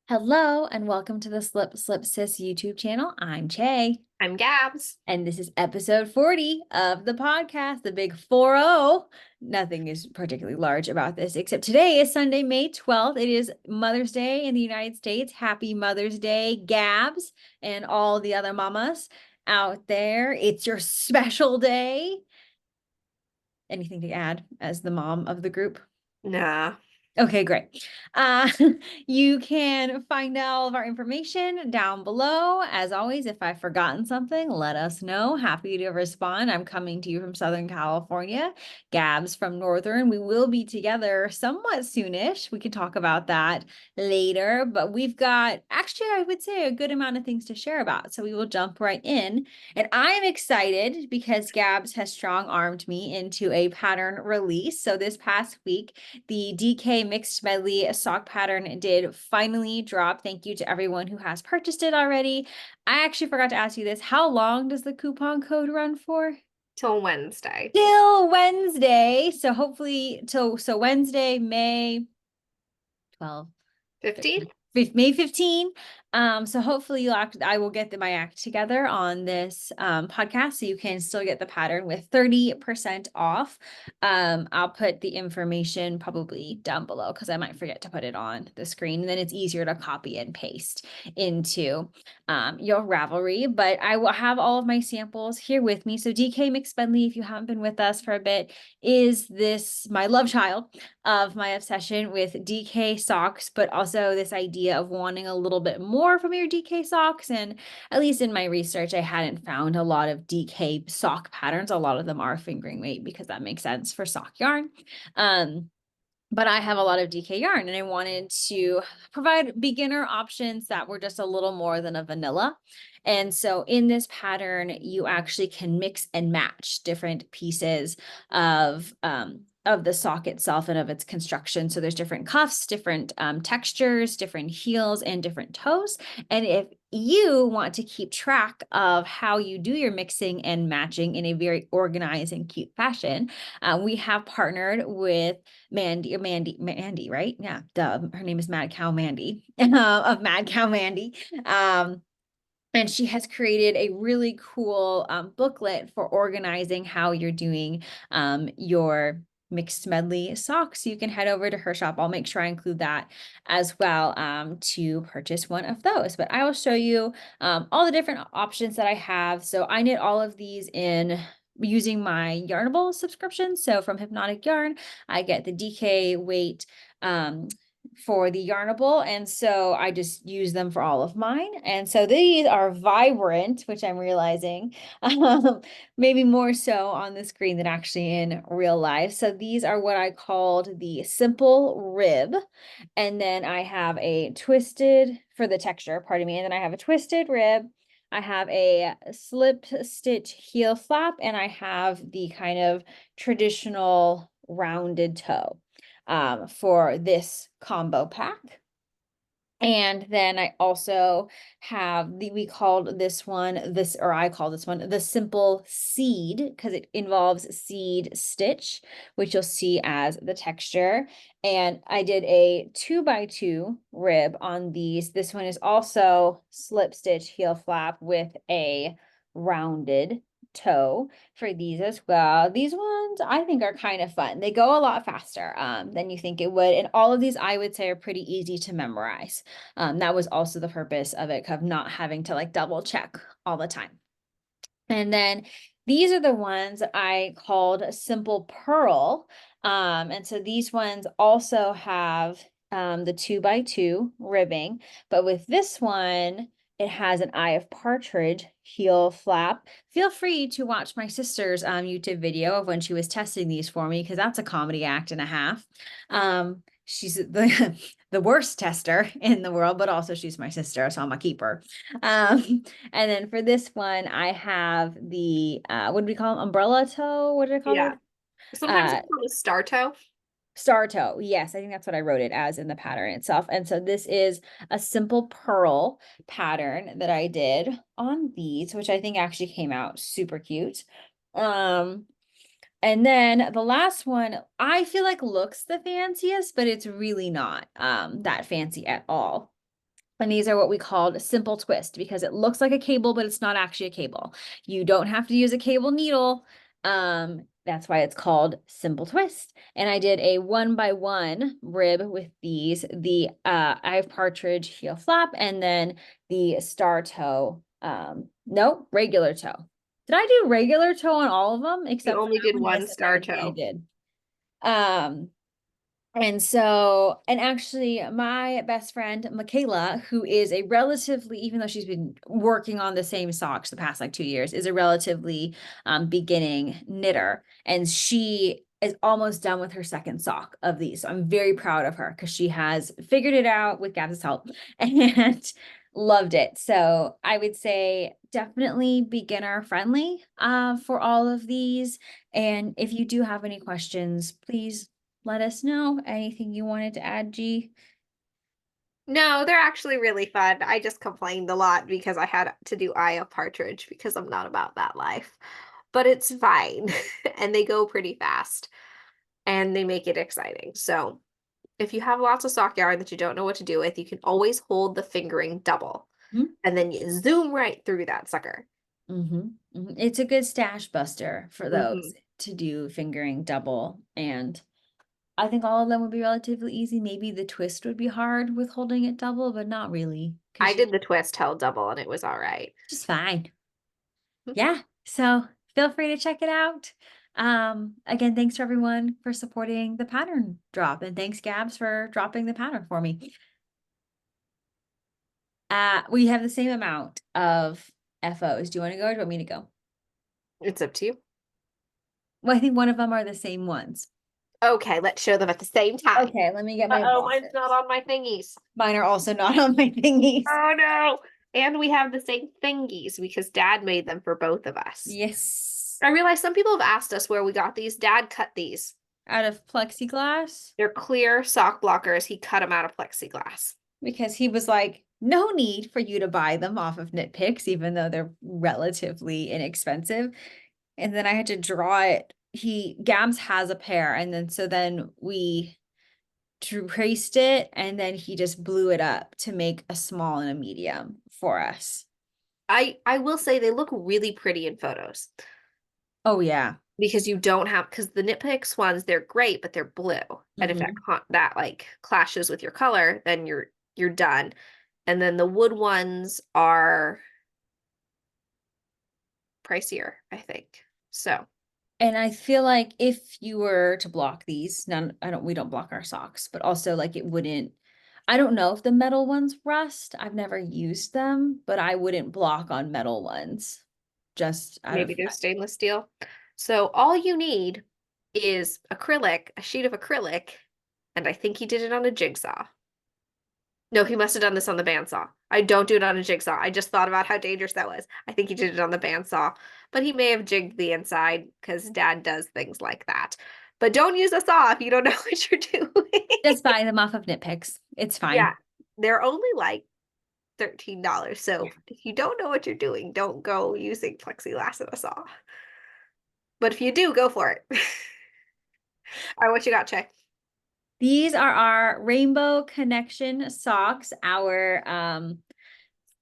Hello and welcome to the Slip Sis YouTube channel. I'm Che, I'm Gabz. and this is episode 40 of the podcast, the big 40. Nothing is particularly large about this, except today is Sunday, May 12th. It is Mother's Day in the United States. Happy Mother's Day, Gabz, and all the other mamas out there. It's your special day. Anything to add as the mom of the group? Nah. Okay, great. Uh, you can find all of our information down below. As always, if I've forgotten something, let us know. Happy to respond. I'm coming to you from Southern California, Gabz from Northern. We will be together somewhat soonish. We can talk about that later, but we've got actually, I would say, a good amount of things to share about. So we will jump right in. And I am excited because Gabz has strong-armed me into a pattern release. So this past week, the DK Mixed Medley sock pattern did finally drop. Thank you to everyone who has purchased it already. I actually forgot to ask you this. How long does the coupon code run for? Till Wednesday. Till Wednesday. So hopefully so Wednesday, May 12th. 15? May 15. So hopefully I will get my act together on this podcast so you can still get the pattern with 30% off. I'll put the information probably down below because I might forget to put it on the screen, and then it's easier to copy and paste into your Ravelry. But I will have all of my samples here with me. So DK Mixed Medley, if you haven't been with us for a bit, is this my love child of my obsession with DK socks, but also this idea of wanting a little bit more from your DK socks. And at least in my research, I hadn't found a lot of DK sock patterns. A lot of them are fingering weight because that makes sense for sock yarn. But I have a lot of DK yarn and I wanted to provide beginner options that were just a little more than a vanilla. And so in this pattern, you actually can mix and match different pieces of the sock itself and of its construction. So there's different cuffs, different textures, different heels, and different toes. And if you want to keep track of how you do your mixing and matching in a very organized and cute fashion, we have partnered with Mandy, right? Yeah, duh. Her name is Mad Cow Mandy of Mad Cow Mandy. And she has created a really cool booklet for organizing how you're doing your mixed medley socks. You can head over to her shop. I'll make sure I include that as well to purchase one of those. But I will show you all the different options that I have. So I knit all of these in using my Yarnable subscription. So from Hypnotic Yarn, I get the DK weight for the Yarnable, and so I just use them for all of mine. And so these are vibrant, which I'm realizing maybe more so on the screen than actually in real life. So these are what I called the simple rib, and then I have a twisted for the texture, pardon me, and then I have a twisted rib. I have a slip stitch heel flap, and I have the kind of traditional rounded toe for this combo pack. And then I also have we called this one, I call this one the simple seed because it involves seed stitch, which you'll see as the texture. And I did a 2x2 rib on these. This one is also slip stitch heel flap with a rounded toe for these as well. These ones I think are kind of fun. They go a lot faster than you think it would. And all of these I would say are pretty easy to memorize. That was also the purpose of it, of not having to like double check all the time. And then these are the ones that I called Simple Pearl. And so these ones also have the 2x2 ribbing, but with this one, it has an Eye of Partridge heel flap. Feel free to watch my sister's YouTube video of when she was testing these for me, because that's a comedy act and a half. She's the worst tester in the world, but also she's my sister, so I'm a keeper. And then for this one, I have the what do we call them? Umbrella toe? What did I call Yeah. it? Sometimes it's called a star toe. Star toe. Yes, I think that's what I wrote it as in the pattern itself. And so this is a simple pearl pattern that I did on these, which I think actually came out super cute. And then the last one I feel like looks the fanciest, but it's really not that fancy at all. And these are what we called simple twist because it looks like a cable, but it's not actually a cable. You don't have to use a cable needle. That's why it's called simple twist. And I did a 1x1 rib with these, the I have partridge heel flap and then the star toe. No, regular toe. Did I do regular toe on all of them except You for only that did one? one Yes, star apparently I toe. did. And so, and actually, my best friend, Michaela, who is a relatively, even though she's been working on the same socks the past like 2 years, is a relatively beginning knitter. And she is almost done with her second sock of these. So I'm very proud of her because she has figured it out with Gab's help and loved it. So I would say definitely beginner friendly for all of these. And if you do have any questions, please let us know. Anything you wanted to add, G? No, they're actually really fun. I just complained a lot because I had to do Eye of Partridge because I'm not about that life. But it's fine. And they go pretty fast. And they make it exciting. So if you have lots of sock yarn that you don't know what to do with, you can always hold the fingering double. Mhm. And then you zoom right through that sucker. It's a good stash buster for those Mhm. to do fingering double. And I think all of them would be relatively easy. Maybe the twist would be hard with holding it double, but not really. I Because you did the twist held double and it was all right. just fine. Yeah. So feel free to check it out. Again, thanks for everyone for supporting the pattern drop. And thanks, Gabs, for dropping the pattern for me. We have the same amount of FOs. Do you want to go or do you want me to go? It's up to you. Well, I think one of them are the same ones. Okay, let's show them at the same time. Okay, let me get my Uh-oh, mine's blockers. not on my thingies. Mine are also not on my thingies. Oh no. And we have the same thingies because Dad made them for both of us. Yes. I realize some people have asked us where we got these. Dad cut these. Out of plexiglass? They're clear sock blockers. He cut them out of plexiglass. Because he was like, no need for you to buy them off of Knit Picks, even though they're relatively inexpensive. And then I had to draw it. Gabs has a pair, and then we traced it, and then he just blew it up to make a small and a medium for us. I will say they look really pretty in photos. Oh yeah. Because you don't have, because the Knit Picks ones, they're great, but they're blue. And if that like clashes with your color, then you're done. And then the wood ones are pricier, I think. So And I feel like if you were to block these, we don't block our socks, but also like I don't know if the metal ones rust. I've never used them, but I wouldn't block on metal ones. Just out maybe of, they're stainless steel. So all you need is acrylic, a sheet of acrylic, and I think he did it on a jigsaw. No, he must have done this on the bandsaw. I don't do it on a jigsaw. I just thought about how dangerous that was. I think he did it on the bandsaw, but he may have jigged the inside because Dad does things like that. But don't use a saw if you don't know what you're doing. just buy them off of Knit Picks. It's fine. Yeah, they're only like $13. So if you don't know what you're doing, don't go using plexiglass and a saw. But if you do, go for it. All right, what you got, Che? These are our Rainbow Connection socks, our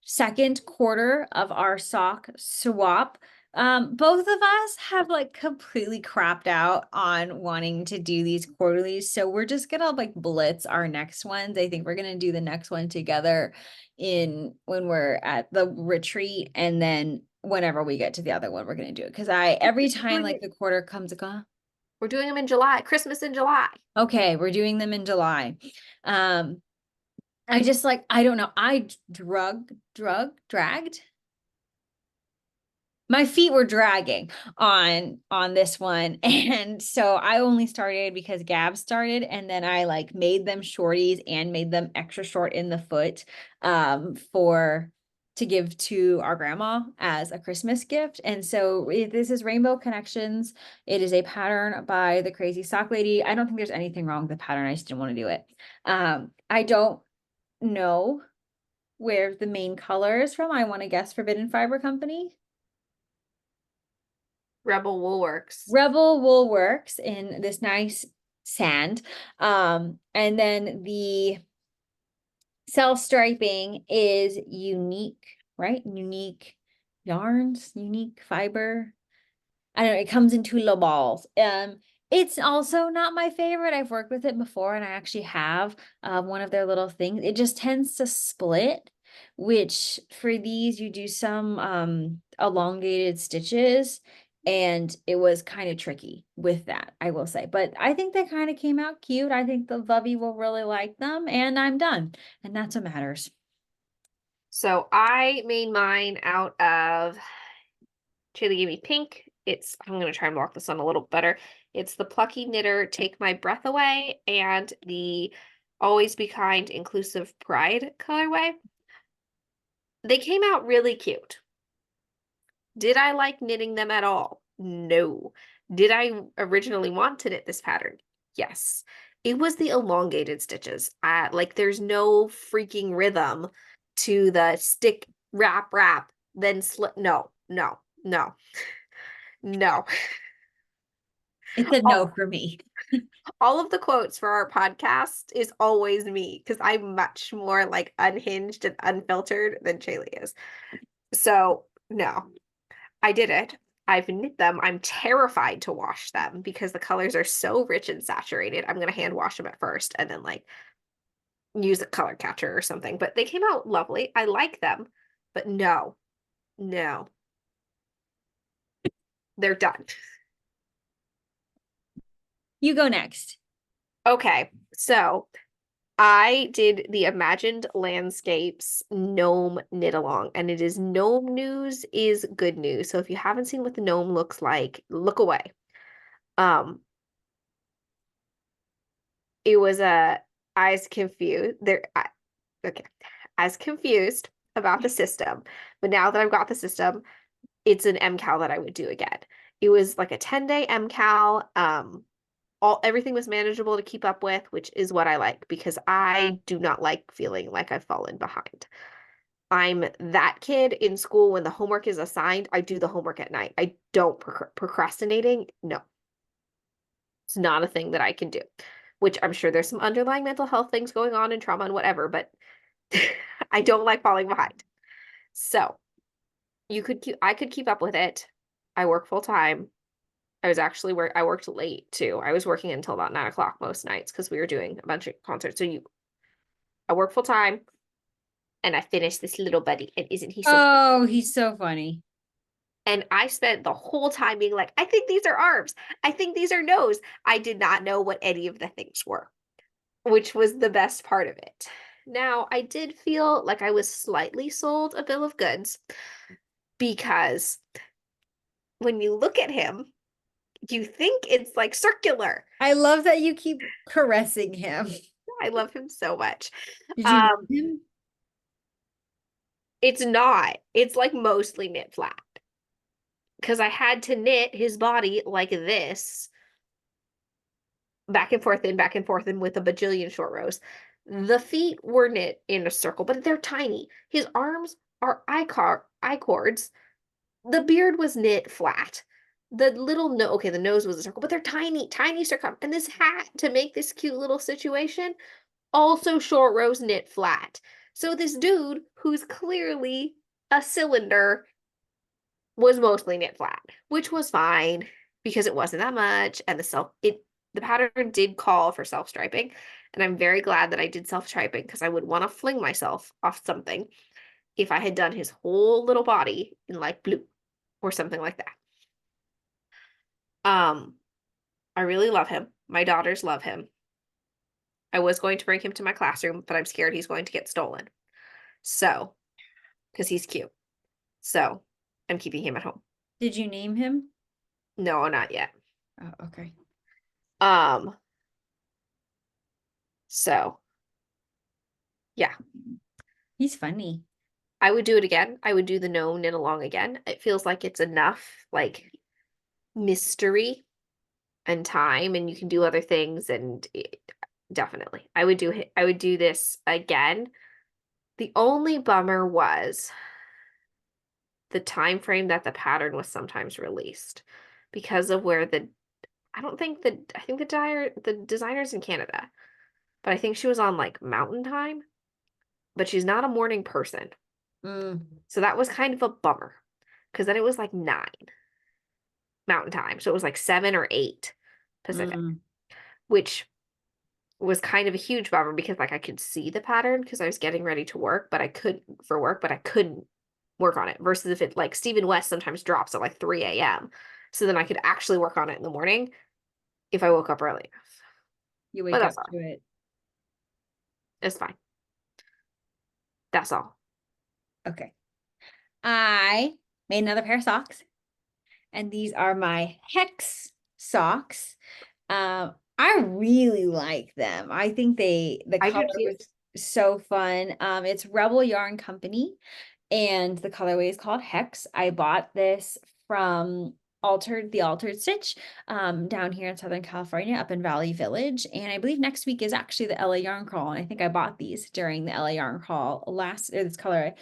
second quarter of our sock swap. Both of us have like completely crapped out on wanting to do these quarterlies. So we're just gonna like blitz our next ones. I think we're gonna do the next one together when we're at the retreat, and then whenever we get to the other one, we're gonna do it. Cause every time like the quarter comes and We're doing them in July, Christmas in July. okay, we're doing them in July. I just like, I don't know. I dragged. My feet were dragging on this one. And so I only started because Gab started, and then I like made them shorties and made them extra short in the foot to give to our grandma as a Christmas gift. And so this is Rainbow Connections. It is a pattern by the Crazy Sock Lady. I don't think there's anything wrong with the pattern. I just didn't want to do it. I don't know where the main color is from. I want to guess Forbidden Fiber Company. Rebel Woolworks. Rebel Woolworks in this nice sand. And then the Self-striping is unique, right? Unique yarns, unique fiber. I don't know, it comes in two little balls. It's also not my favorite. I've worked with it before and I actually have one of their little things. It just tends to split, which for these you do some elongated stitches and it was kind of tricky with that, I will say. But I think they kind of came out cute. I think the Lovey will really like them and I'm done. And that's what matters. So I made mine out of, Chili gave me pink. I'm going to try and block the sun a little better. It's the Plucky Knitter Take My Breath Away and the Always Be Kind Inclusive Pride colorway. They came out really cute. Did I like knitting them at all? No. Did I originally want to knit this pattern? Yes. It was the elongated stitches. Like there's no freaking rhythm to the stick, wrap, then slip. No. No. It's a no for me. All of the quotes for our podcast is always me because I'm much more like unhinged and unfiltered than Shaylee is. So no, I did it. I've knit them. I'm terrified to wash them because the colors are so rich and saturated. I'm going to hand wash them at first and then like use a color catcher or something. But they came out lovely. I like them. But no. They're done. You go next. Okay. So I did the Imagined Landscapes Gnome knit along, and it is Gnome news is good news. So if you haven't seen what the gnome looks like, look away. It was I was confused there. Okay, I was confused about the system, but now that I've got the system, it's an MCAL that I would do again. It was like a 10-day MCAL. Everything was manageable to keep up with, which is what I like because I do not like feeling like I've fallen behind. I'm that kid in school when the homework is assigned, I do the homework at night. I don't procrastinating. No, it's not a thing that I can do, which I'm sure there's some underlying mental health things going on and trauma and whatever, but I don't like falling behind. So I could keep up with it. I work full time. I worked late too. I was working until about 9 o'clock most nights because we were doing a bunch of concerts. I work full time and I finished this little buddy. And isn't he so cute? Oh, he's so funny. And I spent the whole time being like, I think these are arms. I think these are nose. I did not know what any of the things were, which was the best part of it. Now, I did feel like I was slightly sold a bill of goods because when you look at him, you think it's like circular. I love that you keep caressing him. I love him so much. Did you love him? It's not. It's like mostly knit flat. Because I had to knit his body like this, back and forth and with a bajillion short rows. The feet were knit in a circle, but they're tiny. His arms are I cords. The beard was knit flat. The the nose was a circle, but they're tiny circumference. And this hat to make this cute little situation, also short rows knit flat. So this dude, who's clearly a cylinder, was mostly knit flat, which was fine because it wasn't that much. And the pattern did call for self-striping. And I'm very glad that I did self-striping because I would want to fling myself off something if I had done his whole little body in like blue or something like that. I really love him. My daughters love him. I was going to bring him to my classroom, but I'm scared he's going to get stolen. So, because he's cute. So, I'm keeping him at home. Did you name him? No, not yet. Oh, okay. So, yeah. He's funny. I would do it again. I would do the gnome knit along again. It feels like it's enough like mystery and time, and you can do other things. Definitely, I would do this again. The only bummer was the time frame that the pattern was sometimes released because of where I think the designer's in Canada, but I think she was on like mountain time. but she's not a morning person. Mm, So that was kind of a bummer because then it was like 9 Mountain Time. So it was like 7 or 8 Pacific, mm. which was kind of a huge bummer because like I could see the pattern because I was getting ready to work, but I couldn't work on it versus if it like Stephen West sometimes drops at like 3 a.m. So then I could actually work on it in the morning if I woke up early. You But wake that's up fine. to it. It's fine. That's all. Okay. I made another pair of socks, and these are my Hex socks. I really like them. I think the I do color too. was so fun. It's Rebel Yarn Company, and the colorway is called Hex. I bought this from Altered Stitch down here in Southern California, up in Valley Village. And I believe next week is actually the LA Yarn Crawl. And I think I bought these during the LA Yarn Crawl this color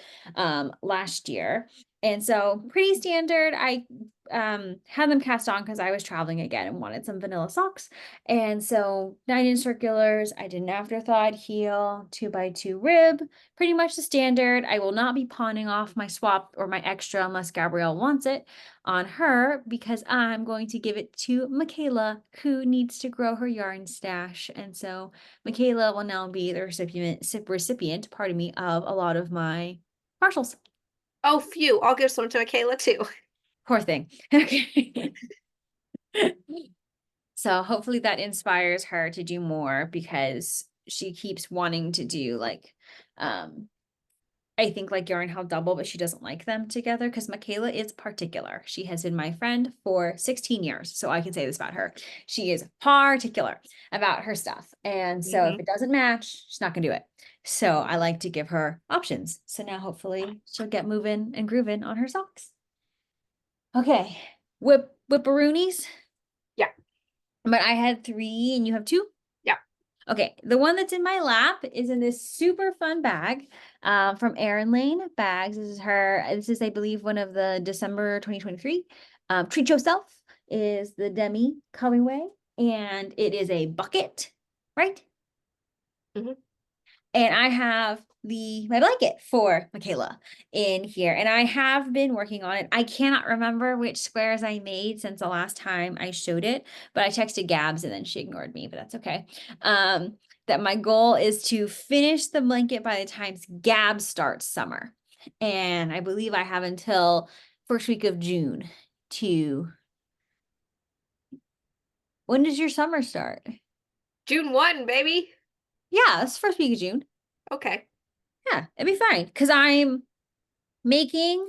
last year. And so pretty standard. I had them cast on because I was traveling again and wanted some vanilla socks. And so 9-inch circulars, I did an afterthought heel, 2x2 rib, pretty much the standard. I will not be pawning off my swap or my extra unless Gabrielle wants it on her because I'm going to give it to Michaela, who needs to grow her yarn stash. And so Michaela will now be the recipient, pardon me, of a lot of my partials. Oh, phew. I'll give some to Michaela too. Poor thing. Okay. So hopefully that inspires her to do more because she keeps wanting to do like I think like yarn how double, but she doesn't like them together because Michaela is particular. She has been my friend for 16 years. So I can say this about her. She is particular about her stuff. And so if it doesn't match, she's not gonna do it. So I like to give her options. So now hopefully she'll get moving and grooving on her socks. Okay. Whipperoonies. Yeah. But I had 3 and you have 2? Yeah. Okay, the one that's in my lap is in this super fun bag from Erin Lane Bags. This is, I believe, one of the December 2023. Treat Yourself is the demi colorway, and it is a bucket, right? Mm-hmm. And I have my blanket for Michaela in here. And I have been working on it. I cannot remember which squares I made since the last time I showed it, but I texted Gabz and then she ignored me, but that's okay. That my goal is to finish the blanket by the time Gabz starts summer. And I believe I have until first week of June to. When does your summer start? June 1, baby. Yeah, it's first week of June. Okay. Yeah, it'd be fine because I'm making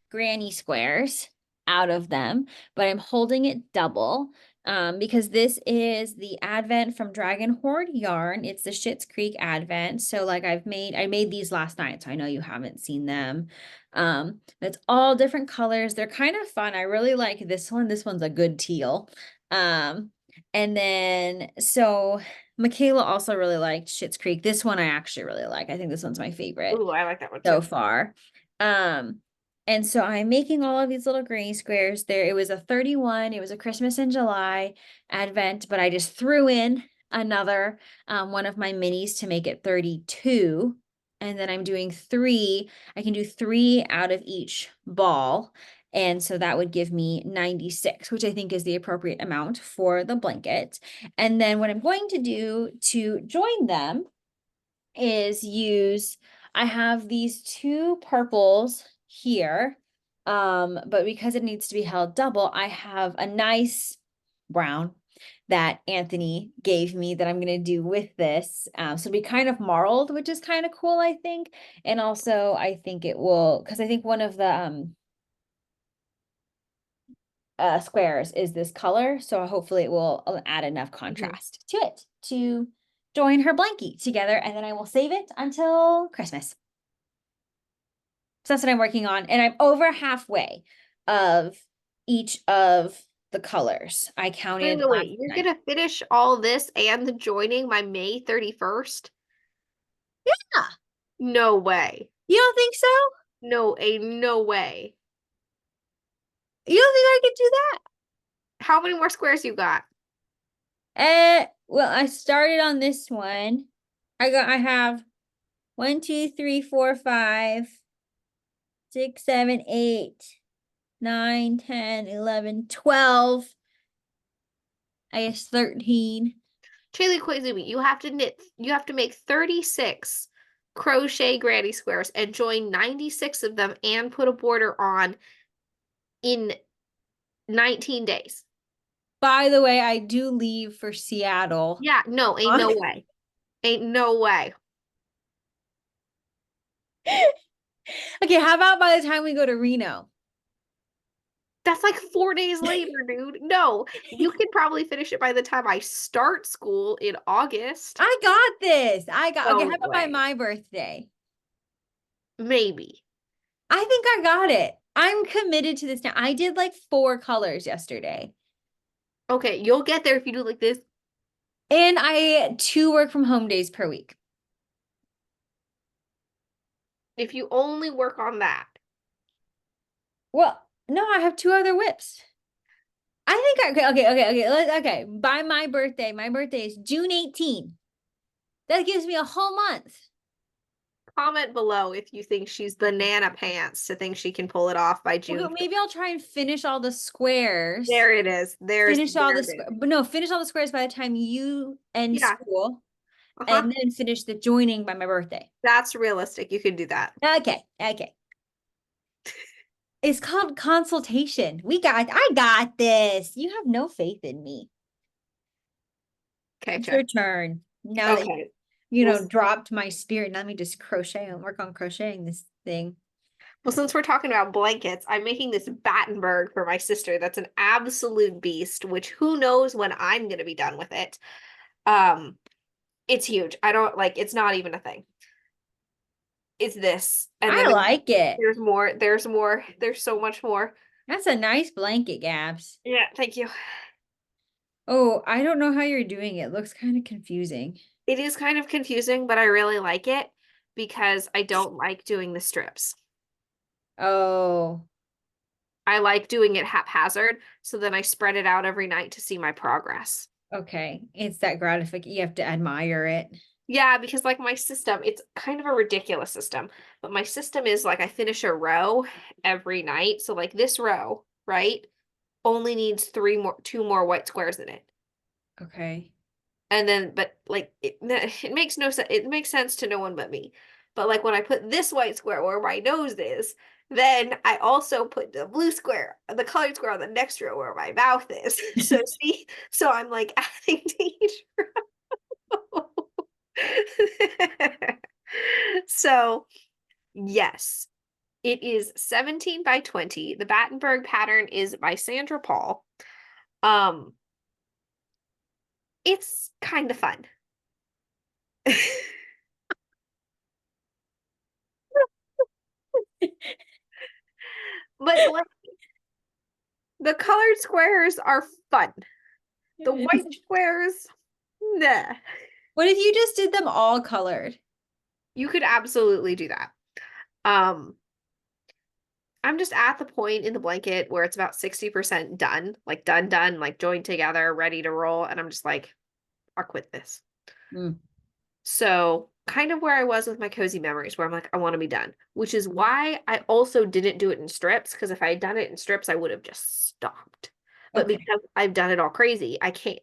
granny squares out of them, but I'm holding it double because this is the Advent from Dragon Horde yarn. It's the Schitt's Creek Advent. So like I made these last night, so I know you haven't seen them. It's all different colors. They're kind of fun. I really like this one. This one's a good teal. And then so Michaela also really liked Schitt's Creek. This one I actually really like. I think this one's my favorite Ooh, I like that one so too. far. And so I'm making all of these little granny squares there. It was a 31, it was a Christmas in July Advent, but I just threw in another one of my minis to make it 32. And then I'm doing 3. I can do 3 out of each ball. And so that would give me 96, which I think is the appropriate amount for the blanket. And then what I'm going to do to join them is I have these 2 purples here. But because it needs to be held double, I have a nice brown that Anthony gave me that I'm gonna do with this. So it'll be kind of marled, which is kind of cool, I think. And also I think it will, because I think one of the squares is this color. So hopefully it will add enough contrast to it to join her blankie together. And then I will save it until Christmas. So that's what I'm working on. And I'm over halfway of each of the colors. I counted. Wait. You're gonna finish all this and the joining by May 31st? Yeah. No way. You don't think so? No way. You don't think I could do that? How many more squares you got? Well, I started on this one. I have 1, 2, 3, 4, 5, 6, 7, 8, 9, 10, 11, 12. I guess 13. Chaylee Koizumi, you have to make 36 crochet granny squares and join 96 of them and put a border on in 19 days. By the way, I do leave for Seattle. Yeah, no, ain't no way. Ain't no way. Okay, how about by the time we go to Reno? That's like 4 days later, dude. No, you can probably finish it by the time I start school in August. I got this. Okay, how No about by way. my birthday? Maybe. I think I got it. I'm committed to this now. I did like 4 colors yesterday. Okay, you'll get there if you do like this. And I 2 work from home days per week. If you only work on that. Well, no, I have 2 other whips. I think okay. By my birthday is June 18. That gives me a whole month. Comment below if you think she's banana pants to think she can pull it off by June. Okay, maybe I'll try and finish all the squares. There it is. Finish all the but no, finish all the squares by the time you end school, and then finish the joining by my birthday. That's realistic. You can do that. Okay. It's called consultation. I got this. You have no faith in me. Okay, It's your turn. Now that you dropped my spirit, now let me just crochet and work on crocheting this thing. Well, since we're talking about blankets, I'm making this Battenberg for my sister. That's an absolute beast, which who knows when I'm going to be done with it. It's huge. It's not even a thing. It's this. And I like it. There's more. There's so much more. That's a nice blanket, Gabz. Yeah, thank you. Oh, I don't know how you're doing it. It looks kind of confusing. It is kind of confusing, but I really like it because I don't like doing the strips. Oh. I like doing it haphazard, so then I spread it out every night to see my progress. Okay. It's that gratification. You have to admire it. Yeah, because like my system, it's kind of a ridiculous system, but my system is like I finish a row every night. So like this row, right, only needs 2 more white squares in it. Okay. And then, but like it makes no sense. It makes sense to no one but me. But like when I put this white square where my nose is, then I also put the blue square, the colored square on the next row where my mouth is. So see, so I'm like adding to each row. So, yes, it is 17 by 20. The Battenberg pattern is by Sandra Paul. It's kind of fun. But like the colored squares are fun. The white squares, nah. What if you just did them all colored? You could absolutely do that. I'm just at the point in the blanket where it's about 60% done, like done, like joined together, ready to roll. And I'm just like, I'll quit this. So kind of where I was with my cozy memories, where I'm like, I want to be done, which is why I also didn't do it in strips. Because if I had done it in strips, I would have just stopped. But because I've done it all crazy, I can't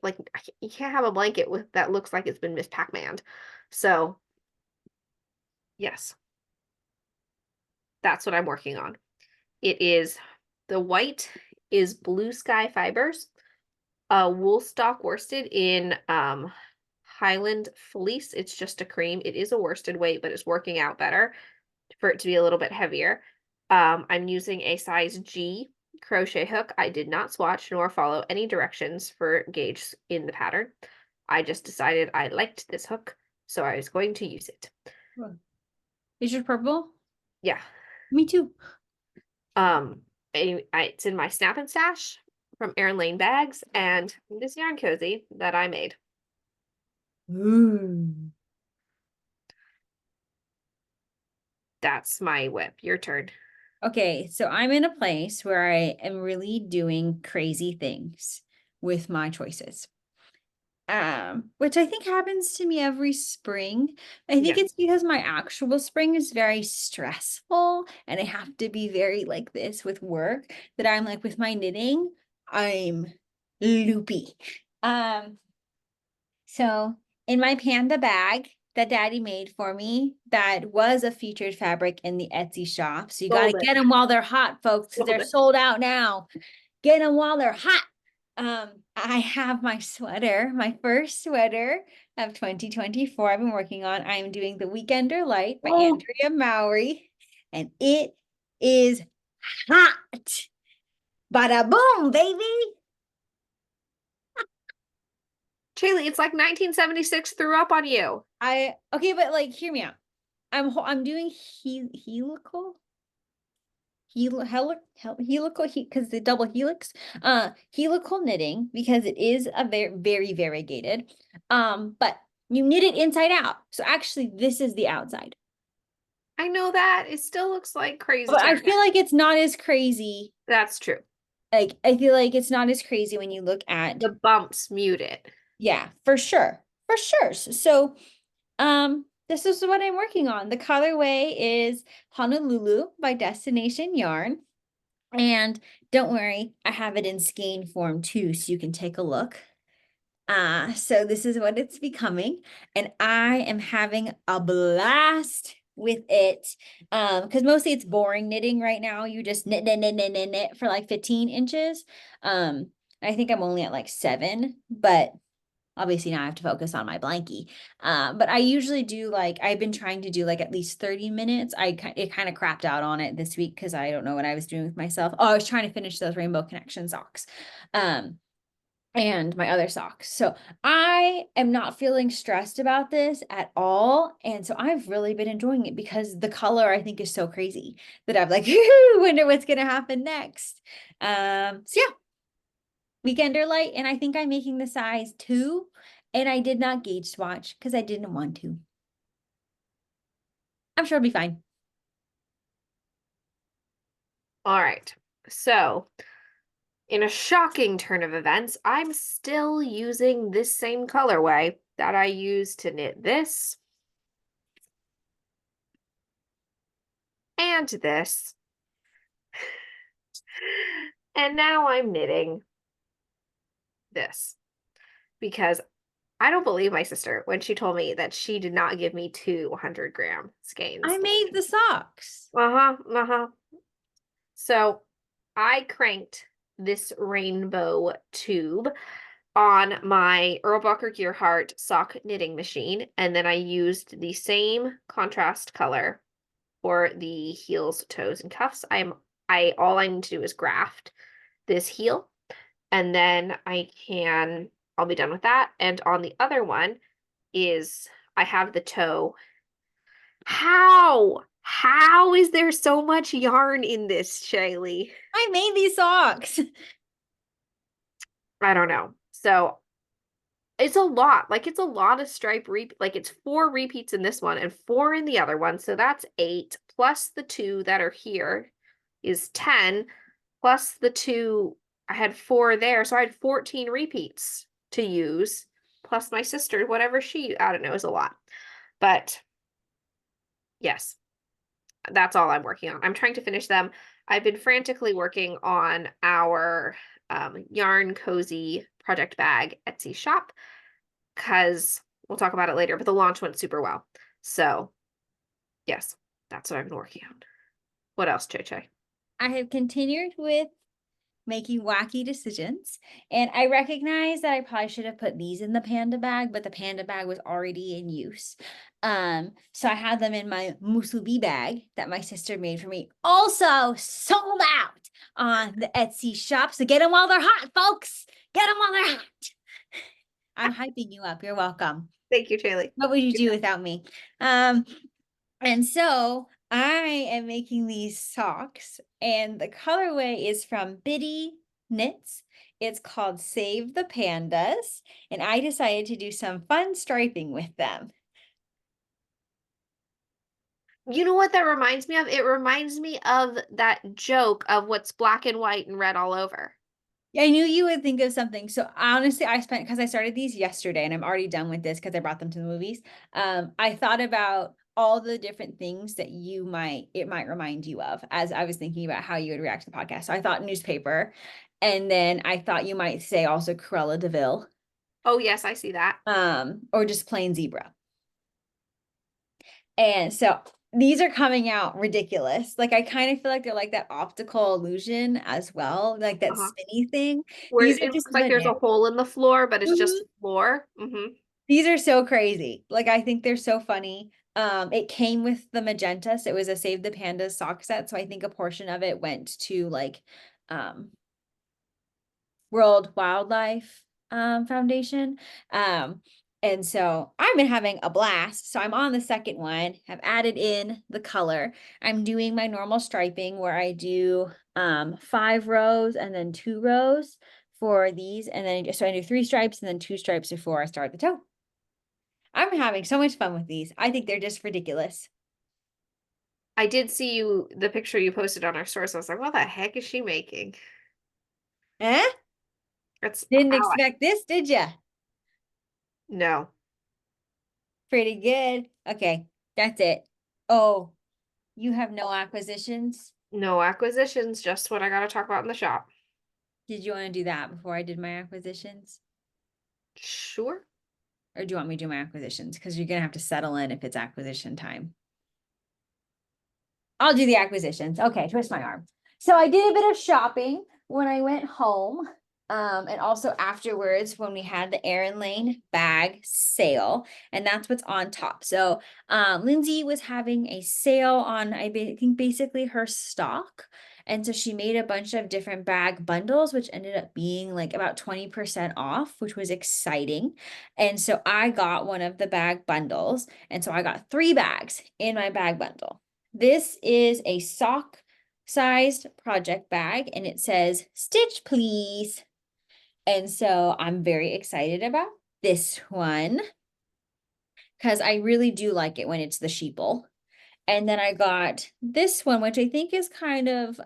you can't have a blanket with that looks like it's been Miss Pac-Man. So yes, that's what I'm working on. It is the white is Blue Sky Fibers, wool stock worsted in Highland fleece. It's just a cream. It is a worsted weight, but it's working out better for it to be a little bit heavier. I'm using a size G crochet hook. I did not swatch nor follow any directions for gauge in the pattern. I just decided I liked this hook, so I was going to use it. Is yours purple? Yeah. Me too. It's in my Snap and Stash from Erin Lane Bags and this yarn cozy that I made. That's my whip. Your turn. Okay, so I'm in a place where I am really doing crazy things with my choices. Which I think happens to me every spring. I think Yeah. it's because my actual spring is very stressful and I have to be very like this with work that I'm like with my knitting, I'm loopy. Um, so in my panda bag that daddy made for me, that was a featured fabric in the Etsy shop. So you got to Sold it. get them while they're hot, folks, because Sold they're it. sold out now. Get them while they're hot. I have my sweater, my first sweater of 2024 I've been working on. I am doing the Weekender Light by Oh, Andrea Mowry, and it is hot. Bada boom, baby. Shaylee, it's like 1976 threw up on you. Okay, but like hear me out. I'm doing helical helical because the double helix helical knitting because it is a very variegated but you knit it inside out, so actually this is the outside, I know that. It still looks like crazy but I town. feel like it's not as crazy. That's true. Like I feel like it's not as crazy when you look at, The bumps mute it. yeah, for sure. So this is what I'm working on. The colorway is Honolulu by Destination Yarn. And don't worry, I have it in skein form too, so you can take a look. So this is what it's becoming, and I am having a blast with it. Because mostly it's boring knitting right now. You just knit for like 15 inches. I think I'm only at like 7, but obviously now I have to focus on my blankie. But I usually do like I've been trying to do like at least 30 minutes. It kind of crapped out on it this week because I don't know what I was doing with myself. Oh, I was trying to finish those Rainbow Connection socks. And my other socks. So I am not feeling stressed about this at all. And so I've really been enjoying it because the color I think is so crazy that I'm like, wonder what's gonna happen next. So yeah, Weekender Light, and I think I'm making the size 2, and I did not gauge swatch because I didn't want to. I'm sure it'll be fine. All right. So, in a shocking turn of events, I'm still using this same colorway that I used to knit this and this. And now I'm knitting this because I don't believe my sister when she told me that she did not give me 200-gram skeins. I made the socks. Uh-huh, uh-huh. So I cranked this rainbow tube on my Erlbacher Gearhart sock knitting machine, and then I used the same contrast color for the heels, toes, and cuffs. All I need to do is graft this heel, and then I'll be done with that. And on the other one is I have the toe. How is there so much yarn in this, Shaylee? I made these socks. I don't know. So it's a lot. Like it's a lot of stripe like it's 4 repeats in this one and 4 in the other one. So that's 8 plus the 2 that are here is 10 plus the 2 I had 4 there. So I had 14 repeats to use plus my sister, whatever I don't know, is a lot. But yes, that's all I'm working on. I'm trying to finish them. I've been frantically working on our yarn cozy project bag Etsy shop because we'll talk about it later, but the launch went super well. So yes, that's what I've been working on. What else, Che? I have continued with making wacky decisions, and I recognize that I probably should have put these in the panda bag, but the panda bag was already in use. So I had them in my musubi bag that my sister made for me, also sold out on the Etsy shop. So get them while they're hot, folks. Get them while they're hot. I'm hyping you up. You're welcome. Thank you, Shaylee. What would you do without me? And so I am making these socks, and the colorway is from Biddy Knits. It's called Save the Pandas, and I decided to do some fun striping with them. You know what that reminds me of? It reminds me of that joke of what's black and white and red all over. I knew you would think of something. So honestly, because I started these yesterday and I'm already done with this because I brought them to the movies. I thought about all the different things that it might remind you of as I was thinking about how you would react to the podcast. So I thought newspaper, and then I thought you might say also Cruella de Vil, Oh, yes, I see that. or just plain zebra. And so these are coming out ridiculous. Like I kind of feel like they're like that optical illusion as well, like that Uh-huh. spinny thing. Where These it are looks just like there's a bananas. hole in the floor, but it's just Mhm. floor. Mm-hmm. These are so crazy. Like I think they're so funny. It came with the magenta, so it was a Save the Pandas sock set. So I think a portion of it went to like um World Wildlife Foundation. And so I've been having a blast. So I'm on the second one, have added in the color. I'm doing my normal striping where I do 5 rows and then 2 rows for these. And then so I do 3 stripes and then 2 stripes before I start the toe. I'm having so much fun with these. I think they're just ridiculous. I did see the picture you posted on our source. I was like, what the heck is she making? Eh? It's Didn't how expect this, did ya? no. Pretty good. Okay, that's it. Oh, you have no acquisitions? No acquisitions, just what I gotta talk about in the shop. Did you want to do that before I did my acquisitions? Sure. Or do you want me to do my acquisitions? Because you're gonna have to settle in if it's acquisition time. I'll do the acquisitions. Okay, twist my arm. So I did a bit of shopping when I went home. And also afterwards when we had the Erin Lane bag sale, and that's what's on top. So Lindsay was having a sale on I think basically her stock. And so she made a bunch of different bag bundles, which ended up being like about 20% off, which was exciting. And so I got one of the bag bundles. And so I got 3 bags in my bag bundle. This is a sock sized project bag and it says stitch please. And so I'm very excited about this one because I really do like it when it's the sheeple. And then I got this one, which I think is kind of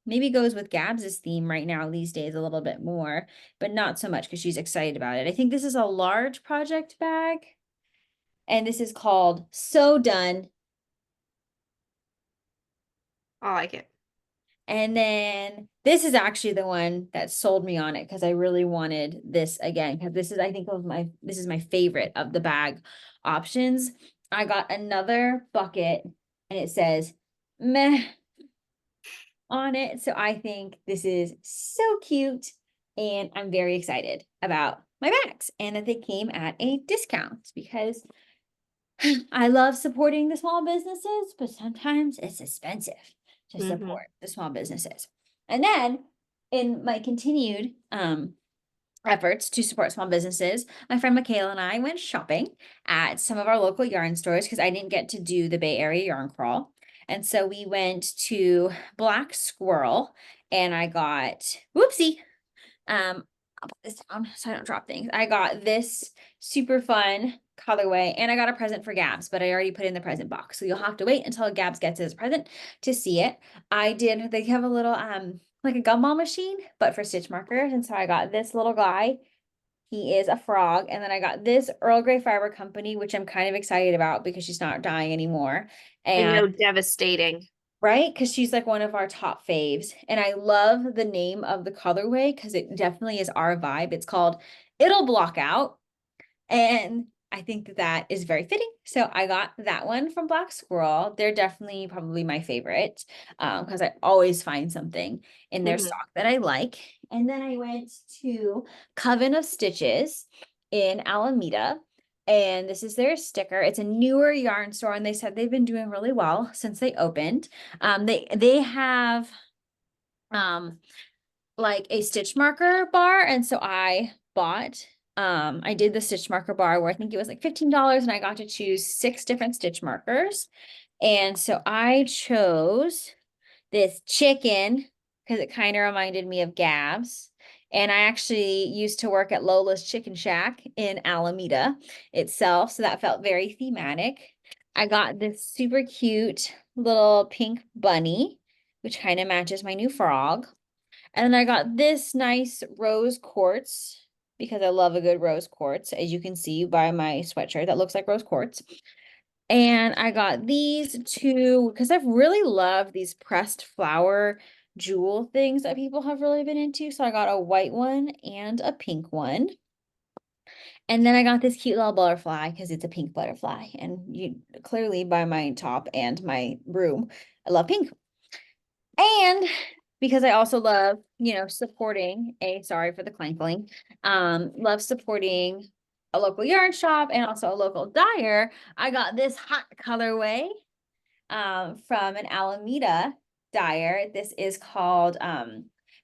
maybe goes with Gabz's theme right now these days a little bit more, but not so much because she's excited about it. I think this is a large project bag. And this is called So Done. I like it. And then this is actually the one that sold me on it because I really wanted this again. Because this is, I think, this is my favorite of the bag options. I got another bucket and it says meh on it. So I think this is so cute. And I'm very excited about my bags and that they came at a discount because I love supporting the small businesses, but sometimes it's expensive to Mm-hmm. support the small businesses. And then in my continued efforts to support small businesses, my friend Michaela and I went shopping at some of our local yarn stores because I didn't get to do the Bay Area yarn crawl. And so we went to Black Squirrel and I got, whoopsie, I'll put this down so I don't drop things. I got this super fun colorway and I got a present for Gabz, but I already put in the present box. So you'll have to wait until Gabz gets his present to see it. They have a little, like a gumball machine, but for stitch markers. And so I got this little guy. He is a frog. And then I got this Earl Grey Fiber Company, which I'm kind of excited about because she's not dying anymore. I And know, devastating. right? Because she's like one of our top faves. And I love the name of the colorway because it definitely is our vibe. It's called It'll Block Out. And I think that that is very fitting. So I got that one from Black Squirrel. They're definitely probably my favorite because I always find something in their Mm-hmm. stock that I like. And then I went to Coven of Stitches in Alameda. And this is their sticker. It's a newer yarn store, and they said they've been doing really well since they opened. They have like a stitch marker bar, and so I did the stitch marker bar where I think it was like $15 and I got to choose 6 different stitch markers. And so I chose this chicken because it kind of reminded me of Gabs. And I actually used to work at Lola's Chicken Shack in Alameda itself. So that felt very thematic. I got this super cute little pink bunny, which kind of matches my new frog. And then I got this nice rose quartz because I love a good rose quartz, as you can see by my sweatshirt that looks like rose quartz. And I got these two because I've really loved these pressed flower jewel things that people have really been into. So I got a white one and a pink one. And then I got this cute little butterfly because it's a pink butterfly. And you clearly by my top and my room, I love pink. And because I also love, supporting sorry for the clankling, love supporting a local yarn shop and also a local dyer, I got this hot colorway from an Alameda dyer. This is called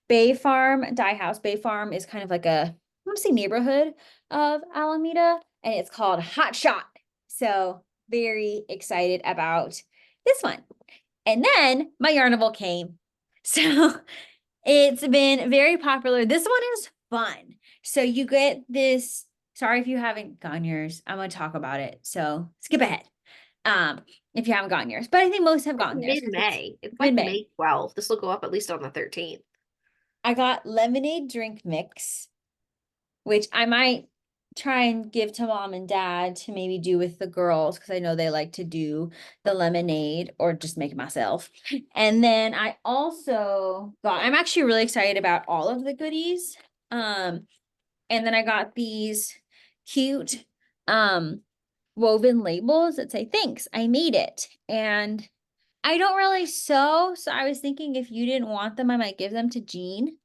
Bay Farm Dye House. Bay Farm is kind of like I want to say neighborhood of Alameda, and it's called Hot Shot. So very excited about this one. And then my Yarnable came. So it's been very popular. This one is fun. So you get this. Sorry if you haven't gotten yours. I'm going to talk about it. So skip ahead. If you haven't gotten yours, but I think most have gotten theirs. Mid-May. It's like mid-May. May 12th. This will go up at least on the 13th. I got lemonade drink mix, which I might try and give to mom and dad to maybe do with the girls because I know they like to do the lemonade or just make it myself. And then I also I'm actually really excited about all of the goodies. And then I got these cute woven labels that say, thanks, I made it. And I don't really sew, so I was thinking if you didn't want them, I might give them to Jean.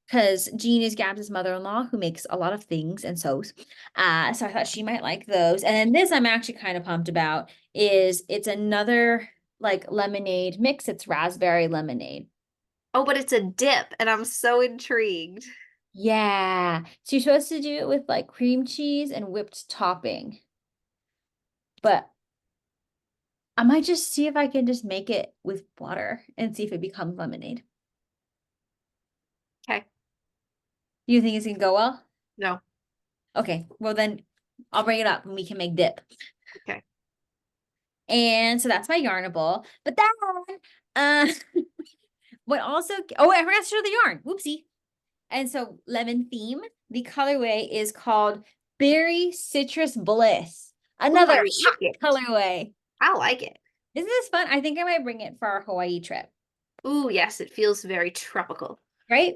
Because Jean is Gabz's mother-in-law who makes a lot of things and sews. So I thought she might like those. And then this I'm actually kind of pumped about it's another like lemonade mix. It's raspberry lemonade. Oh, but it's a dip, and I'm so intrigued. Yeah. So you're supposed to do it with like cream cheese and whipped topping. But I might just see if I can just make it with water and see if it becomes lemonade. Okay. Do you think it's gonna go well? No. Okay. Well, then I'll bring it up and we can make dip. Okay. And so that's my Yarnable. But then, what also, oh, I forgot to show the yarn. Whoopsie. And so lemon theme, the colorway is called Berry Citrus Bliss. Another hot colorway. I like it. Isn't this fun? I think I might bring it for our Hawaii trip. Ooh, yes, it feels very tropical. Right?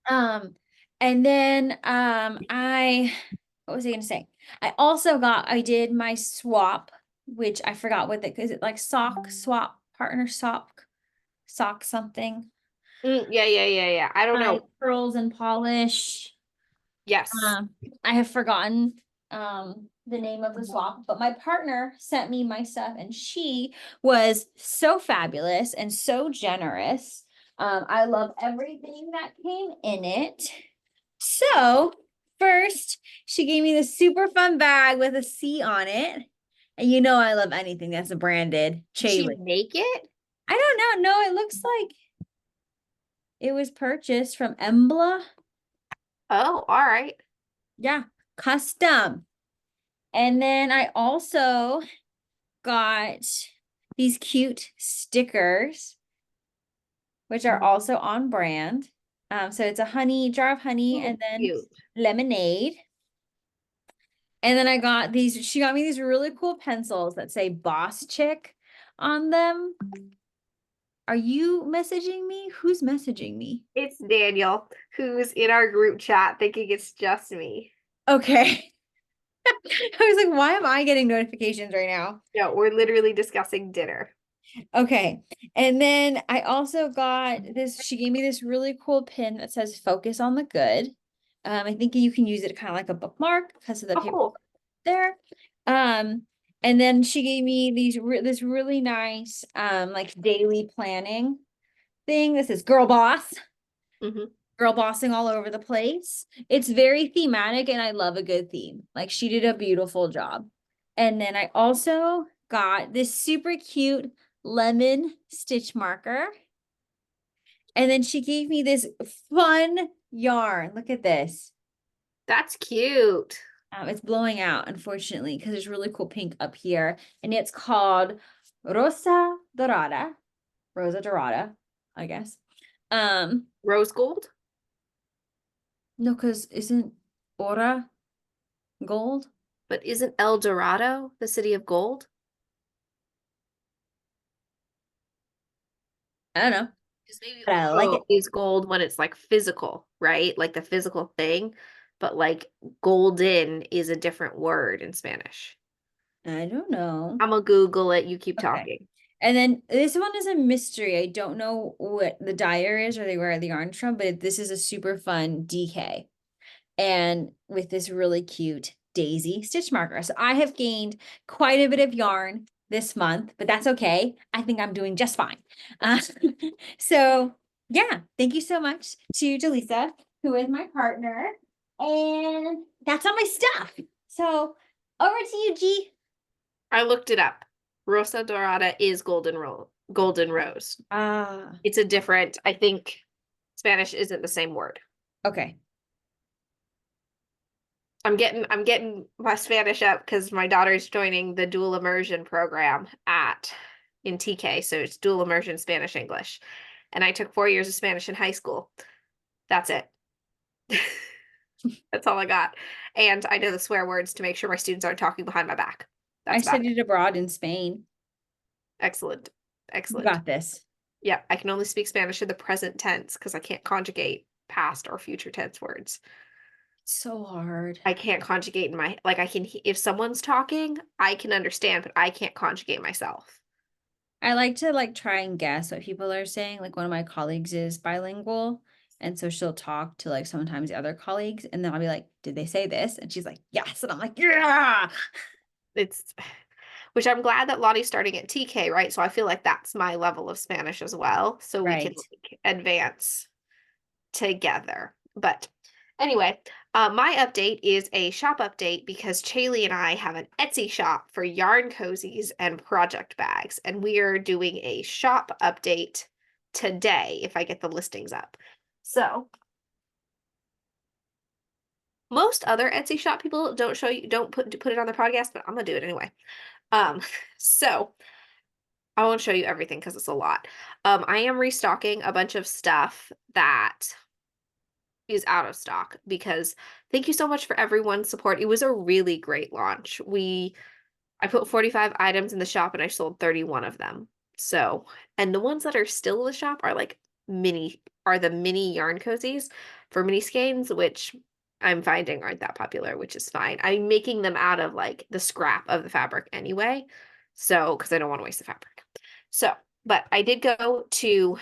And then what was I gonna say? I did my swap, which I forgot what is it like sock swap, partner sock something. Yeah. I don't know. Pearls and polish. Yes. I have forgotten the name of the swap, but my partner sent me my stuff and she was so fabulous and so generous. I love everything that came in it. So first, she gave me this super fun bag with a C on it. And you know I love anything that's branded. Did she make it? I don't know. No, it looks like it was purchased from Embla. Oh, all right. Yeah, custom. And then I also got these cute stickers, which are also on brand. So it's a jar of honey and then cute lemonade. And then she got me these really cool pencils that say Boss Chick on them. Are you messaging me? Who's messaging me? It's Daniel, who's in our group chat thinking it's just me. Okay. I was like, why am I getting notifications right now? No, we're literally discussing dinner. Okay. And then I also got this, she gave me this really cool pin that says focus on the good. I think you can use it kind of like a bookmark because of the paper cool. there. And then she gave me this really nice like daily planning thing. This is Girl Boss. Girl bossing all over the place. It's very thematic and I love a good theme. Like she did a beautiful job. And then I also got this super cute lemon stitch marker. And then she gave me this fun yarn. Look at this. That's cute. It's blowing out, unfortunately, because there's really cool pink up here. And it's called Rosa Dorada, I guess. Rose gold? No, because isn't Ora gold? But isn't El Dorado the city of gold? I don't know, Because maybe but I like oro it. is gold when it's like physical, right? Like the physical thing. But like golden is a different word in Spanish. I don't know. I'm gonna Google it. You keep Okay. talking. And then this one is a mystery. I don't know what the dyer is or where the yarn's from, but this is a super fun DK. And with this really cute daisy stitch marker. So I have gained quite a bit of yarn this month, but that's okay. I think I'm doing just fine. Uh, so yeah, thank you so much to Jaleesa, who is my partner. And that's all my stuff. So over to you, G. I looked it up. Rosa Dorada is golden rose. Ah, It's a different, I think Spanish isn't the same word. okay. I'm getting my Spanish up because my daughter's joining the dual immersion program in TK. So it's dual immersion Spanish English. And I took 4 years of Spanish in high school. That's it. That's all I got. And I know the swear words to make sure my students aren't talking behind my back. I That's about it. studied abroad in Spain. Excellent. You Excellent. got this. Yeah, I can only speak Spanish in the present tense because I can't conjugate past or future tense words. It's so hard. I can't conjugate in my, like I can, if someone's talking, I can understand, but I can't conjugate myself. I like to try and guess what people are saying. Like one of my colleagues is bilingual, and so she'll talk to sometimes the other colleagues, and then I'll be like, "Did they say this?" And she's like, "Yes," and I'm like, "Yeah." It's, which I'm glad that Lottie's starting at TK, right? So I feel like that's my level of Spanish as well. So we can Right. like, advance together. But anyway, my update is a shop update because Chaley and I have an Etsy shop for yarn cozies and project bags, and we are doing a shop update today if I get the listings up. So most other Etsy shop people don't put it on their podcast, but I'm gonna do it anyway. Um, so I won't show you everything because it's a lot. I am restocking a bunch of stuff that is out of stock because thank you so much for everyone's support. It was a really great launch. I put 45 items in the shop and I sold 31 of them. So, and the ones that are still in the shop are the mini yarn cozies for mini skeins, which I'm finding aren't that popular, which is fine. I'm making them out of like the scrap of the fabric anyway. So, because I don't want to waste the fabric. So, but I did go to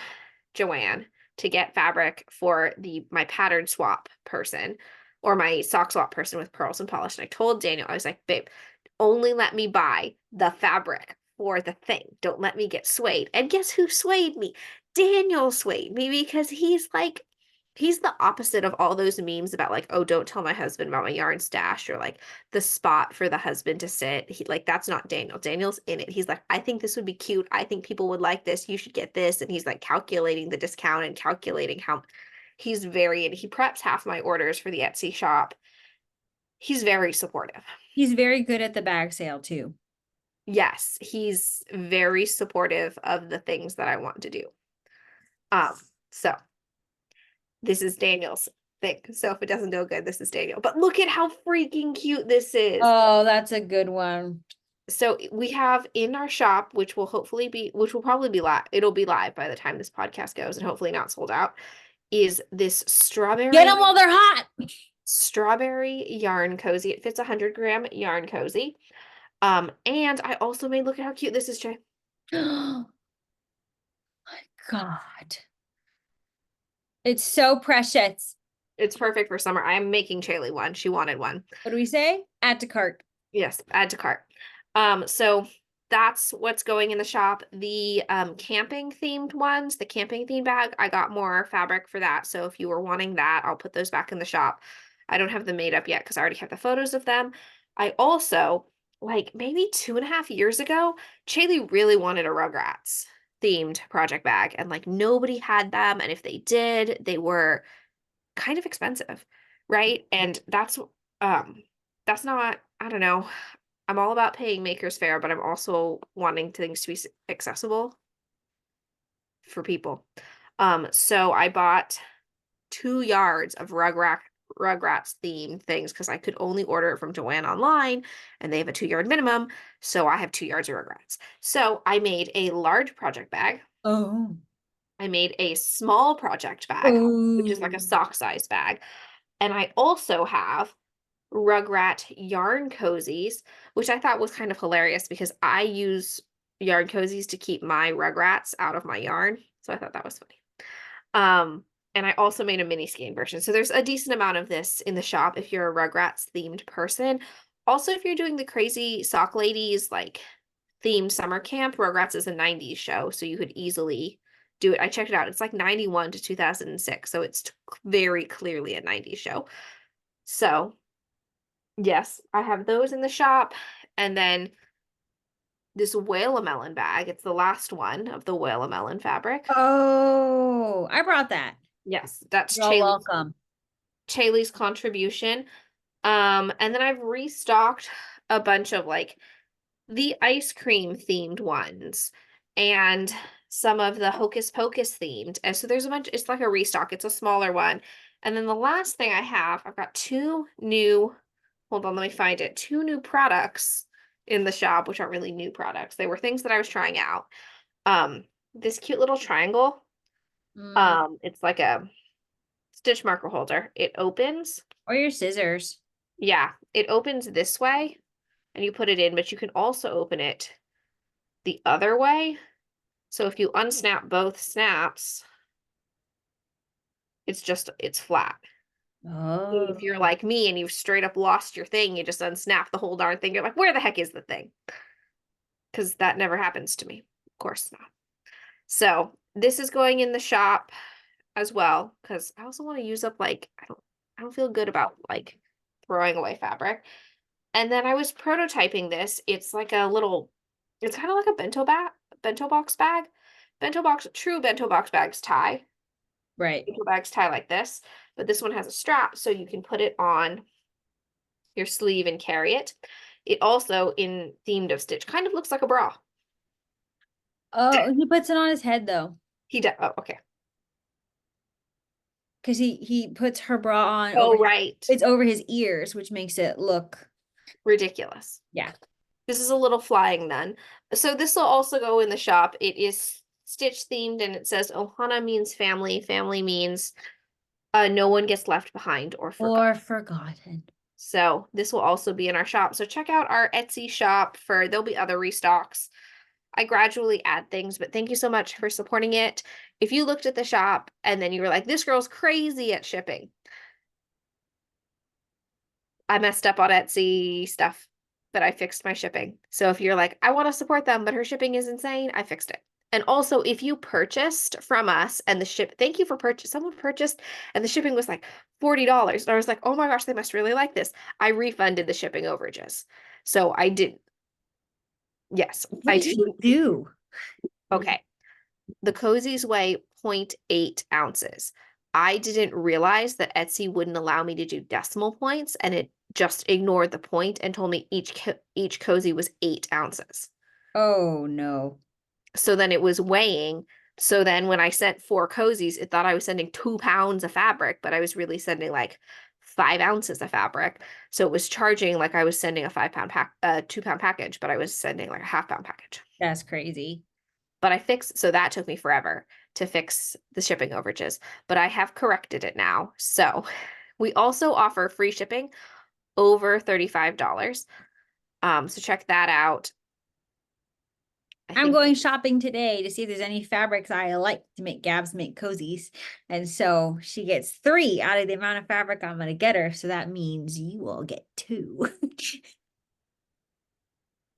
Joanne to get fabric for my pattern swap person or my sock swap person with pearls and polish. And I told Daniel, I was like, babe, only let me buy the fabric for the thing. Don't let me get swayed. And guess who swayed me? Daniel swayed me because he's the opposite of all those memes about like, oh, don't tell my husband about my yarn stash or like the spot for the husband to sit. He like that's not Daniel. Daniel's in it. He's like, I think this would be cute. I think people would like this. You should get this. And he's like calculating the discount and calculating how he preps half my orders for the Etsy shop. He's very supportive. He's very good at the bag sale too. Yes, he's very supportive of the things that I want to do. So this is Daniel's thing. So if it doesn't go good, this is Daniel. But look at how freaking cute this is. Oh, that's a good one. So we have in our shop, which will probably be live. It'll be live by the time this podcast goes and hopefully not sold out, is this Get them while they're hot. strawberry yarn cozy. It fits 100-gram yarn cozy. And I also made, look at how cute this is, Jay. Oh my God. It's so precious. It's perfect for summer. I am making Chaley one. She wanted one. What do we say? Add to cart. Yes, add to cart. So that's what's going in the shop. The camping themed ones, the camping theme bag, I got more fabric for that. So if you were wanting that, I'll put those back in the shop. I don't have them made up yet because I already have the photos of them. I also, like maybe 2.5 years ago, Chaley really wanted a Rugrats themed project bag, and like nobody had them. And if they did, they were kind of expensive, right? And that's not, I don't know. I'm all about paying makers fair, but I'm also wanting things to be accessible for people. So I bought 2 yards of Rugrats themed things because I could only order it from Joann online and they have a 2 yard minimum. So I have 2 yards of Rugrats. So I made a large project bag. Oh. I made a small project bag, which is like a Oh. sock size bag. And I also have Rugrat yarn cozies, which I thought was kind of hilarious because I use yarn cozies to keep my Rugrats out of my yarn. So I thought that was funny. And I also made a mini skein version. So there's a decent amount of this in the shop if you're a Rugrats themed person. Also, if you're doing the crazy sock ladies like themed summer camp, Rugrats is a 90s show, so you could easily do it. I checked it out. It's like 91 to 2006, so it's very clearly a 90s show. So, yes, I have those in the shop. And then this whale melon bag, it's the last one of the whale melon fabric. Oh, I brought that. Yes, that's You're welcome. Chaley's contribution. And then I've restocked a bunch of like the ice cream themed ones and some of the Hocus Pocus themed. And so there's a bunch, it's like a restock, it's a smaller one. And then the last thing I have, I've got hold on, let me find it, 2 new products in the shop, which aren't really new products. They were things that I was trying out. This cute little triangle. It's like a stitch marker holder. It opens. Or your scissors. Yeah, it opens this way and you put it in, but you can also open it the other way. So if you unsnap both snaps, it's flat. Oh. If you're like me and you've straight up lost your thing, you just unsnap the whole darn thing. You're like, where the heck is the thing? Because that never happens to me. Of course not. So this is going in the shop as well, because I also want to use up like I don't feel good about like throwing away fabric. And then I was prototyping this. It's like a little, it's kind of like a bento box bag. True bento box bags tie. Right. Bento bags tie like this, but this one has a strap so you can put it on your sleeve and carry it. It also, in themed of stitch, kind of looks like a bra. Oh, he puts it on his head though. He does. Oh, okay. Because he puts her bra on Oh, over right. it's over his ears, which makes it look Ridiculous. yeah. This is a little flying nun. So this will also go in the shop. It is stitch themed and it says Ohana means family. Family means no one gets left behind or forgotten. Or forgotten. So this will also be in our shop. So check out our Etsy shop there'll be other restocks. I gradually add things, but thank you so much for supporting it. If you looked at the shop and then you were like, this girl's crazy at shipping, I messed up on Etsy stuff, but I fixed my shipping. So if you're like, I want to support them, but her shipping is insane, I fixed it. And also, if you purchased from us and thank you for purchase. Someone purchased and the shipping was like $40. And I was like, oh my gosh, they must really like this. I refunded the shipping overages. So I did. Yes, What I did did. you do? Okay. The Cozies weigh 0.8 ounces. I didn't realize that Etsy wouldn't allow me to do decimal points, and it just ignored the point and told me each cozy was 8 ounces. Oh no. So then it was weighing. So then when I sent 4 cozies, it thought I was sending 2 pounds of fabric, but I was really sending like 5 ounces of fabric. So it was charging like I was sending a 2 pound package, but I was sending like a half-pound package. That's crazy. But so that took me forever to fix the shipping overages, but I have corrected it now. So we also offer free shipping over $35. So check that out. I'm going shopping today to see if there's any fabrics I like to make Gabz make cozies. And so she gets 3 out of the amount of fabric I'm going to get her. So that means you will get 2.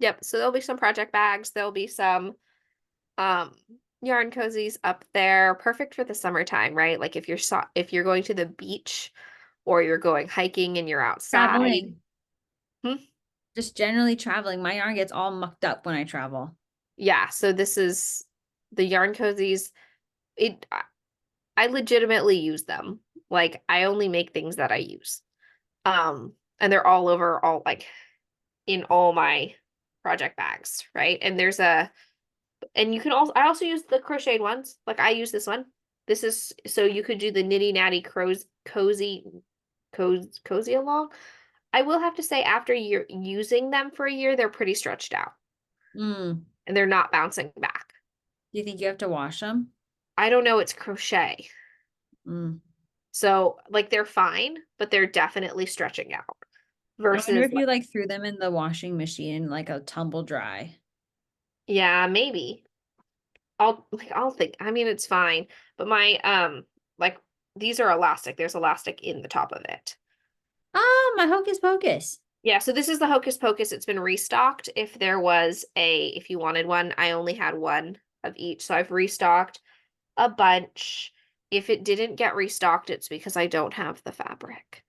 Yep. So there'll be some project bags. There'll be some yarn cozies up there. Perfect for the summertime, right? Like if you're going to the beach or you're going hiking and you're outside. Traveling. Just generally traveling. My yarn gets all mucked up when I travel. Yeah, so this is the yarn cozies. I legitimately use them. Like I only make things that I use. And they're all over like in all my project bags, right? And you can also I also use the crocheted ones. Like I use this one. This is so you could do the nitty natty cozy along. I will have to say, after you're using them for a year, they're pretty stretched out Mm. and they're not bouncing back. Do you think you have to wash them? I don't know, it's crochet. Mm. So like they're fine, but they're definitely stretching out I wonder versus if you like threw them in the washing machine like a tumble dry. yeah, maybe. I'll think. I mean, it's fine, but my like these are elastic. There's elastic in the top of it. Oh, my hocus pocus. Yeah, so this is the Hocus Pocus. It's been restocked. If you wanted one, I only had one of each. So I've restocked a bunch. If it didn't get restocked, it's because I don't have the fabric.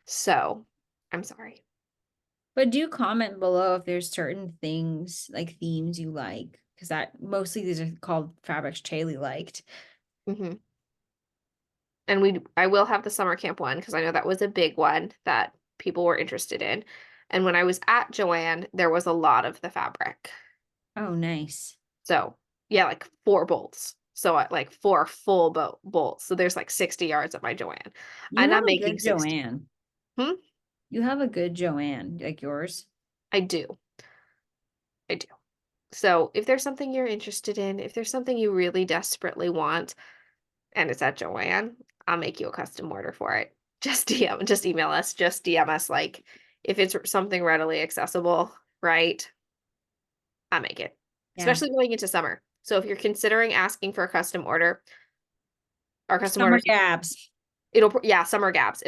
So I'm sorry. But do comment below if there's certain things like themes you like, because that mostly these are called fabrics Chaley liked. Hmm. And I will have the summer camp one because I know that was a big one that people were interested in. And when I was at Joann, there was a lot of the fabric. Oh, nice. So yeah, like 4 bolts. So like 4 full bolts. So there's like 60 yards at my Joann. You And have I'm a making good 60. Joann. Hmm? You have a good Joann, like yours. I do. I do. So if there's something you're interested in, if there's something you really desperately want, and it's at Joann, I'll make you a custom order for it. Just email us, just DM us. Like if it's something readily accessible, right? I'll make it, Yeah. especially going into summer. So if you're considering asking for a custom order, our custom Summer orders, Gabz. yeah, summer Gabz.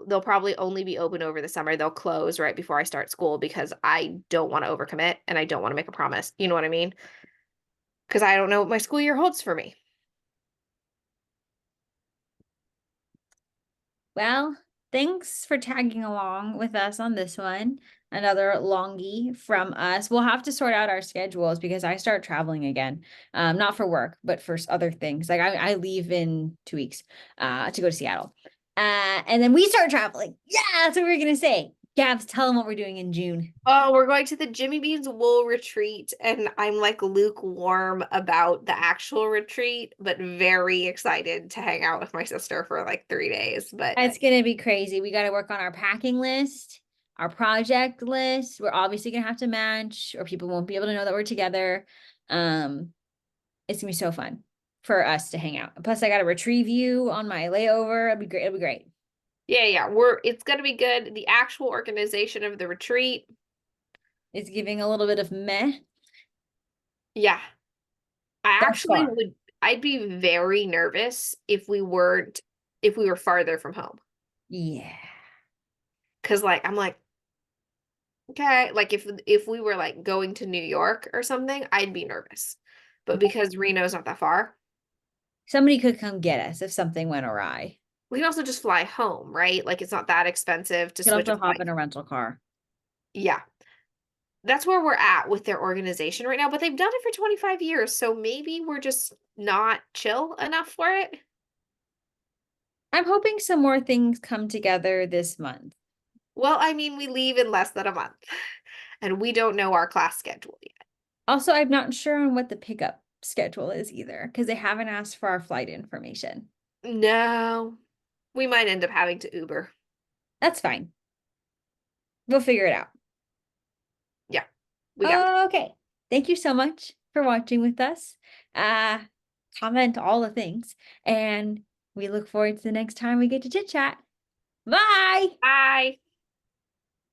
They'll probably only be open over the summer. They'll close right before I start school because I don't want to overcommit and I don't want to make a promise. You know what I mean? Because I don't know what my school year holds for me. Well, thanks for tagging along with us on this one. Another longie from us. We'll have to sort out our schedules because I start traveling again. Not for work, but for other things. Like I leave in 2 weeks to go to Seattle. And then we start traveling. Yeah, that's what we were gonna say. Gabs, tell them what we're doing in June. Oh, we're going to the Jimmy Bean's wool retreat, and I'm like lukewarm about the actual retreat, but very excited to hang out with my sister for like 3 days. But It's gonna be crazy. We got to work on our packing list, our project list. We're obviously gonna have to match, or people won't be able to know that we're together. It's gonna be so fun for us to hang out. Plus, I got to retrieve you on my layover. It'll be great. It'll be great. yeah, it's gonna be good. The actual organization of the retreat, It's giving a little bit of meh yeah. I thus actually far. would, I'd be very nervous if we were farther from home. Yeah. Cause like I'm like, okay, like if we were like going to New York or something, I'd be nervous. But because Reno's not that far, Somebody could come get us if something went awry. we can also just fly home, right? Like it's not that expensive to You could switch a also hop flight. in a rental car. Yeah. That's where we're at with their organization right now, but they've done it for 25 years, so maybe we're just not chill enough for it. I'm hoping some more things come together this month. Well, I mean, we leave in less than a month, and we don't know our class schedule yet. Also, I'm not sure on what the pickup schedule is either because they haven't asked for our flight information. No, we might end up having to Uber. That's fine. We'll figure it out. Yeah, we got it. Okay. Thank you so much for watching with us. Uh, comment all the things. And we look forward to the next time we get to chit chat. Bye. Bye.